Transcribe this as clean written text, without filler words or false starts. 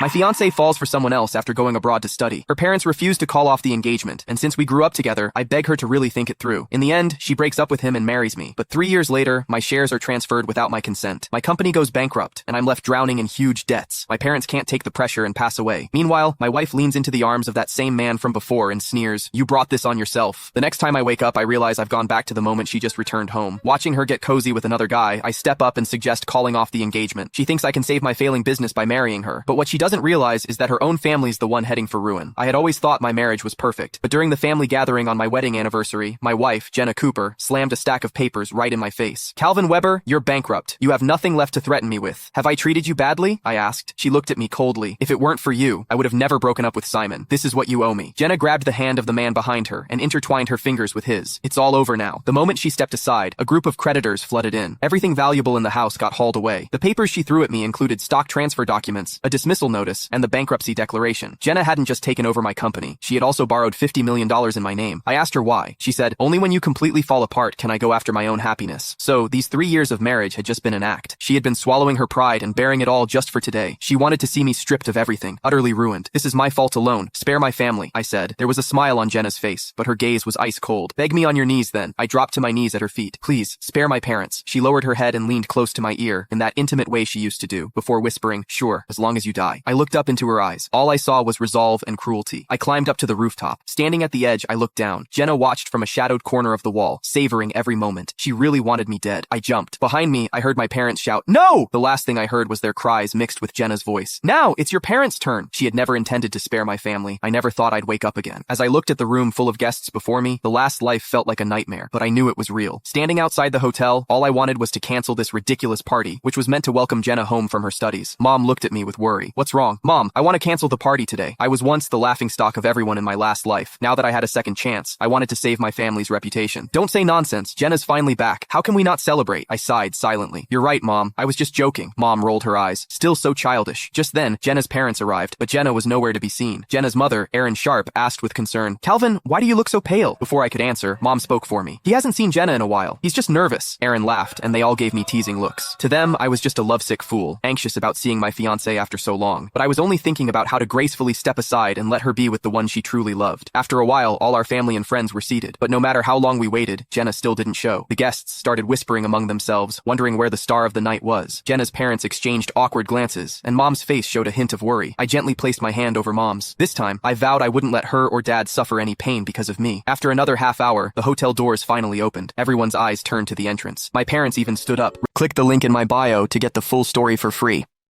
My fiancé falls for someone else after going abroad to study. Her parents refuse to call off the engagement, and since we grew up together, I beg her to really think it through. In the end, she breaks up with him and marries me. But 3 years later, my shares are transferred without my consent. My company goes bankrupt, and I'm left drowning in huge debts. My parents can't take the pressure and pass away. Meanwhile, my wife leans into the arms of that same man from before and sneers, "You brought this on yourself." The next time I wake up, I realize I've gone back to the moment she just returned home. Watching her get cozy with another guy, I step up and suggest calling off the engagement. She thinks I can save my failing business by marrying her, but what she doesn't realize is that her own family's the one heading for ruin. I had always thought my marriage was perfect, but during the family gathering on my wedding anniversary, my wife, Jenna Cooper, slammed a stack of papers right in my face. "Calvin Weber, you're bankrupt. You have nothing left to threaten me with. Have I treated you badly?" I asked. She looked at me coldly. "If it weren't for you, I would have never broken up with Simon. This is what you owe me." Jenna grabbed the hand of the man behind her and intertwined her fingers with his. "It's all over now." The moment she stepped aside, a group of creditors flooded in. Everything valuable in the house got hauled away. The papers she threw at me included stock transfer documents, a dismissal notice, and the bankruptcy declaration. Jenna hadn't just taken over my company. She had also borrowed $50 million in my name. I asked her why. She said, "Only when you completely fall apart can I go after my own happiness." So, these 3 years of marriage had just been an act. She had been swallowing her pride and bearing it all just for today. She wanted to see me stripped of everything, utterly ruined. "This is my fault alone. Spare my family," I said. There was a smile on Jenna's face, but her gaze was ice cold. "Beg me on your knees then." I dropped to my knees at her feet. "Please, spare my parents." She lowered her head and leaned close to my ear, in that intimate way she used to do, before whispering, "Sure, as long as you die." I looked up into her eyes. All I saw was resolve and cruelty. I climbed up to the rooftop. Standing at the edge, I looked down. Jenna watched from a shadowed corner of the wall, savoring every moment. She really wanted me dead. I jumped. Behind me, I heard my parents shout, "No!" The last thing I heard was their cries mixed with Jenna's voice. "Now, it's your parents' turn." She had never intended to spare my family. I never thought I'd wake up again. As I looked at the room full of guests before me, the last life felt like a nightmare, but I knew it was real. Standing outside the hotel, all I wanted was to cancel this ridiculous party, which was meant to welcome Jenna home from her studies. Mom looked at me with worry. "What's wrong?" "Mom, I want to cancel the party today. I was once the laughingstock of everyone in my last life. Now that I had a second chance, I wanted to save my family's reputation." "Don't say nonsense. Jenna's finally back. How can we not celebrate?" I sighed silently. "You're right, Mom. I was just joking." Mom rolled her eyes. Still so childish. Just then, Jenna's parents arrived, but Jenna was nowhere to be seen. Jenna's mother, Erin Sharp, asked with concern, "Calvin, why do you look so pale?" Before I could answer, Mom spoke for me. "He hasn't seen Jenna in a while. He's just nervous." Erin laughed, and they all gave me teasing looks. To them, I was just a lovesick fool, anxious about seeing my fiancé after so long. But I was only thinking about how to gracefully step aside and let her be with the one she truly loved. After a while, all our family and friends were seated. But no matter how long we waited, Jenna still didn't show. The guests started whispering among themselves, wondering where the star of the night was. Jenna's parents exchanged awkward glances, and Mom's face showed a hint of worry. I gently placed my hand over Mom's. This time, I vowed I wouldn't let her or Dad suffer any pain because of me. After another half hour, the hotel doors finally opened. Everyone's eyes turned to the entrance. My parents even stood up. Click the link in my bio to get the full story for free.